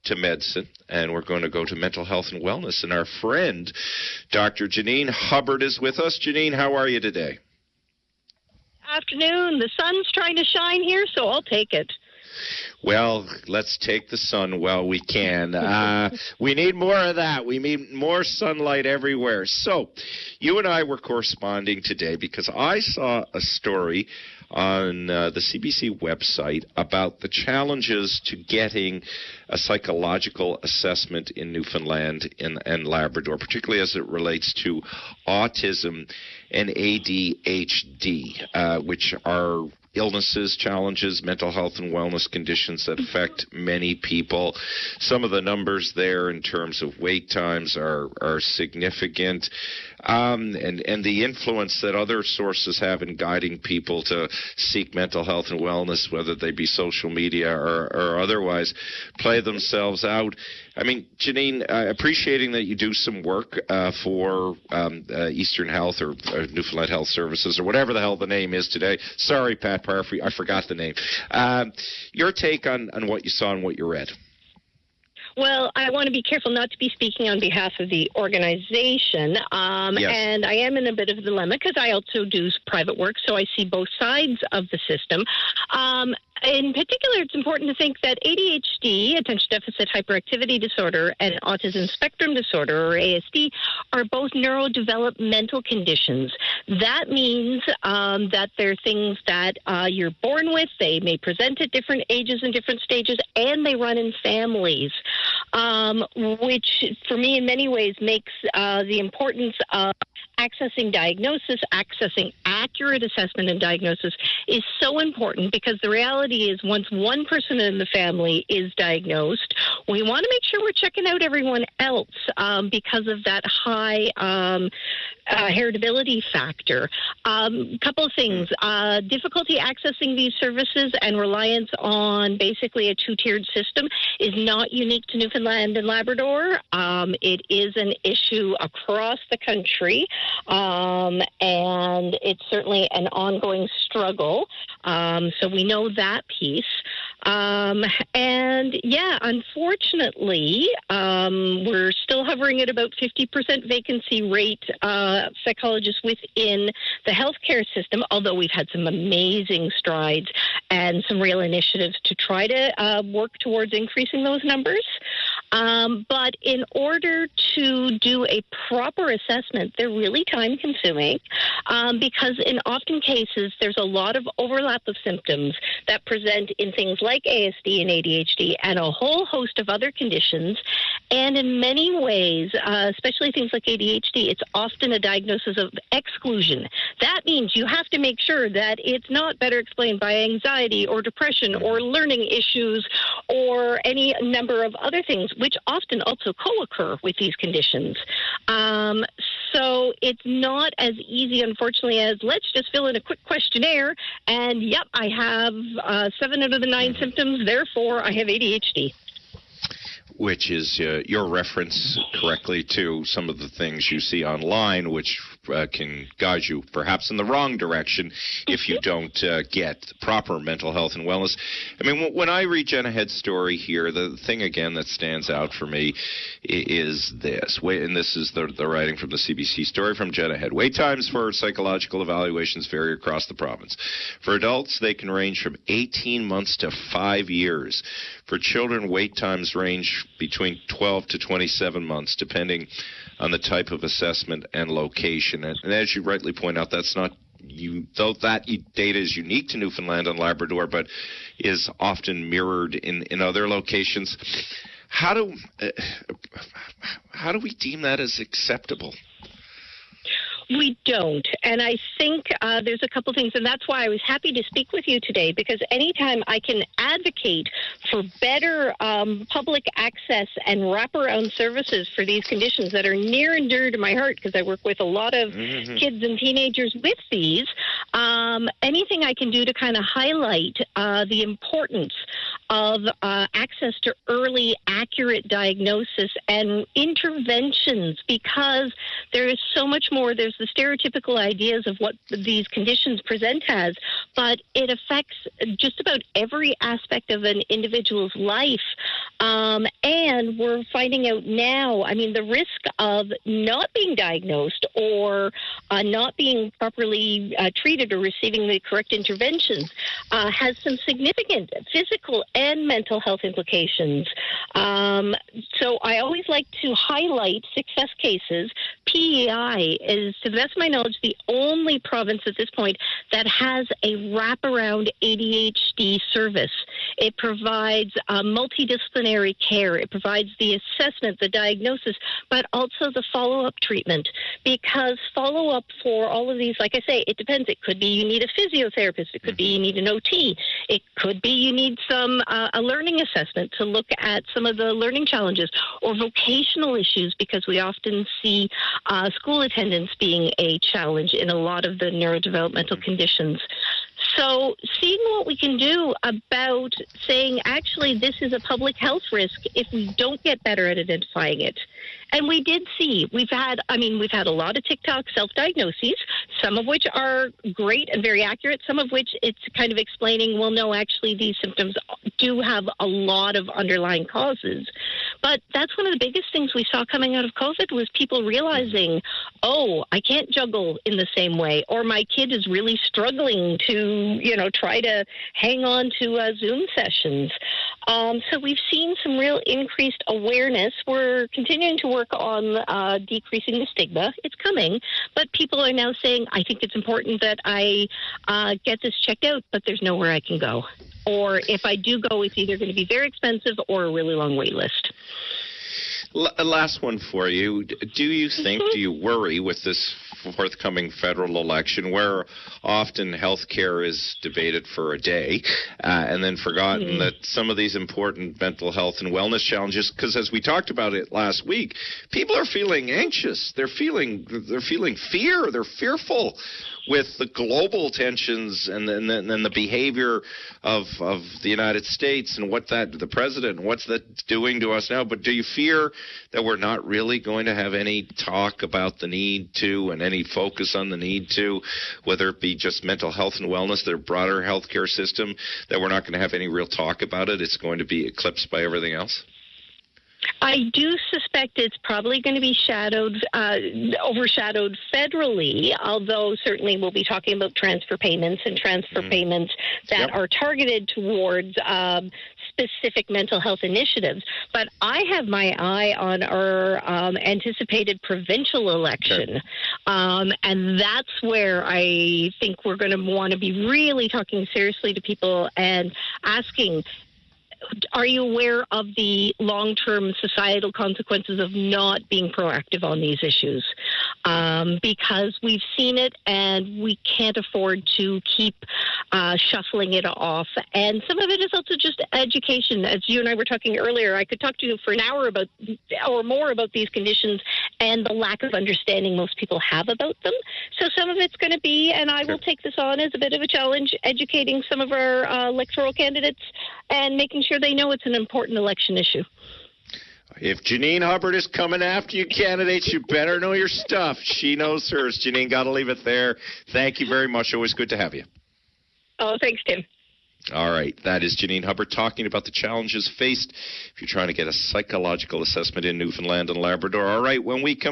to medicine, and we're going to go to mental health and wellness. And our friend, Dr. Janine Hubbard, is with us. Janine, how are you today? Afternoon. The sun's trying to shine here, so I'll take it. Well, let's take the sun while we can. We need more of that. We need more sunlight everywhere. So you and I were corresponding today because I saw a story on the CBC website about the challenges to getting a psychological assessment in Newfoundland and Labrador, particularly as it relates to autism and ADHD, which are illnesses, challenges, mental health and wellness conditions that affect many people. Some of the numbers there in terms of wait times are significant, and the influence that other sources have in guiding people to seek mental health and wellness, whether they be social media or otherwise, play themselves out. I mean, Janine, appreciating that you do some work for Eastern Health or Newfoundland Health Services or whatever the hell the name is today. Sorry, Pat Parfrey, I forgot the name. Your take on what you saw and what you read. Well, I want to be careful not to be speaking on behalf of the organization, Yes. and I am in a bit of a dilemma because I also do private work, so I see both sides of the system. In particular, it's important to think that ADHD, attention deficit hyperactivity disorder, and autism spectrum disorder, or ASD, are both neurodevelopmental conditions. That means that they're things that you're born with. They may present at different ages and different stages, and they run in families, which, for me, in many ways, makes the importance of accessing diagnosis, accessing accurate assessment and diagnosis is so important, because the reality is once one person in the family is diagnosed, we want to make sure we're checking out everyone else because of that high heritability factor. Couple of things. Difficulty accessing these services and reliance on basically a two-tiered system is not unique to Newfoundland and Labrador. It is an issue across the country, and it's certainly an ongoing struggle. So we know that piece. And yeah, unfortunately, we're still hovering at about 50% vacancy rate, psychologists within the healthcare system, although we've had some amazing strides and some real initiatives to try to work towards increasing those numbers. But in order to do a proper assessment, they're really time consuming because in often cases there's a lot of overlap of symptoms that present in things like ASD and ADHD and a whole host of other conditions. And in many ways, especially things like ADHD, it's often a diagnosis of exclusion. That means you have to make sure that it's not better explained by anxiety or depression or learning issues or any number of other things, which often also co-occur with these conditions. So it's not as easy, unfortunately, as let's just fill in a quick questionnaire and, yep, I have 7 out of the 9 symptoms, therefore I have ADHD. Which is your reference correctly to some of the things you see online, which can guide you perhaps in the wrong direction if you don't get proper mental health and wellness. I mean, when I read Jenna Head's story here, the thing, again, that stands out for me is this. And this is the writing from the CBC story from Jenna Head. Wait times for psychological evaluations vary across the province. For adults, they can range from 18 months to 5 years. For children, wait times range between 12 to 27 months, depending on the type of assessment and location. And as you rightly point out, that's not though that data is unique to Newfoundland and Labrador, but is often mirrored in other locations. How do we deem that as acceptable? We don't. And I think there's a couple things, and that's why I was happy to speak with you today, because anytime I can advocate for better public access and wraparound services for these conditions that are near and dear to my heart, because I work with a lot of kids and teenagers with these, anything I can do to kind of highlight the importance of access to early, accurate diagnosis and interventions, because there is so much more. There's the stereotypical ideas of what these conditions present as, but it affects just about every aspect of an individual's life. And hand, we're finding out now, I mean, the risk of not being diagnosed or not being properly treated or receiving the correct interventions has some significant physical and mental health implications. So I always like to highlight success cases. PEI is, to the best of my knowledge, the only province at this point that has a wraparound ADHD service. It provides multidisciplinary care. It provides the assessment, the diagnosis, but also the follow-up treatment. Because follow-up for all of these, like I say, it depends. It could be you need a physiotherapist. It could be you need an OT. It could be you need some a learning assessment to look at some of the learning challenges or vocational issues, because we often see school attendance being a challenge in a lot of the neurodevelopmental conditions. So seeing what we can do about saying, actually, this is a public health risk if we don't get better at identifying it. And we did see, we've had a lot of TikTok self-diagnoses, some of which are great and very accurate, some of which it's kind of explaining, well, no, actually, these symptoms do have a lot of underlying causes. But that's one of the biggest things we saw coming out of COVID was people realizing, oh, I can't juggle in the same way, or my kid is really struggling to, try to hang on to Zoom sessions. So we've seen some real increased awareness. We're continuing to work on decreasing the stigma. It's coming, but people are now saying, I think it's important that I get this checked out, but there's nowhere I can go. Or if I do go, it's either going to be very expensive or a really long wait list. Last one for you. Do you think, do you worry with this forthcoming federal election where often health care is debated for a day and then forgotten that some of these important mental health and wellness challenges, because as we talked about it last week, people are feeling anxious. They're feeling fear. They're fearful with the global tensions and the behavior of the United States and the president, what's that doing to us now? But do you fear that we're not really going to have any talk about the need to and any focus on the need to, whether it be just mental health and wellness, their broader healthcare system, that we're not going to have any real talk about it? It's going to be eclipsed by everything else? I do suspect it's probably going to be overshadowed federally, although certainly we'll be talking about transfer payments payments that are targeted towards specific mental health initiatives. But I have my eye on our anticipated provincial election, and that's where I think we're going to want to be really talking seriously to people and asking, are you aware of the long-term societal consequences of not being proactive on these issues? Because we've seen it and we can't afford to keep shuffling it off. And some of it is also just education. As you and I were talking earlier, I could talk to you for an hour or more about these conditions and the lack of understanding most people have about them. So some of it's going to be, and I will take this on as a bit of a challenge, educating some of our electoral candidates and making sure they know it's an important election issue. If Janine Hubbard is coming after you candidates, you better know your stuff. She knows hers. Janine, got to leave it there. Thank you very much. Always good to have you. Oh, thanks, Tim. All right. That is Janine Hubbard talking about the challenges faced if you're trying to get a psychological assessment in Newfoundland and Labrador. All right. When we come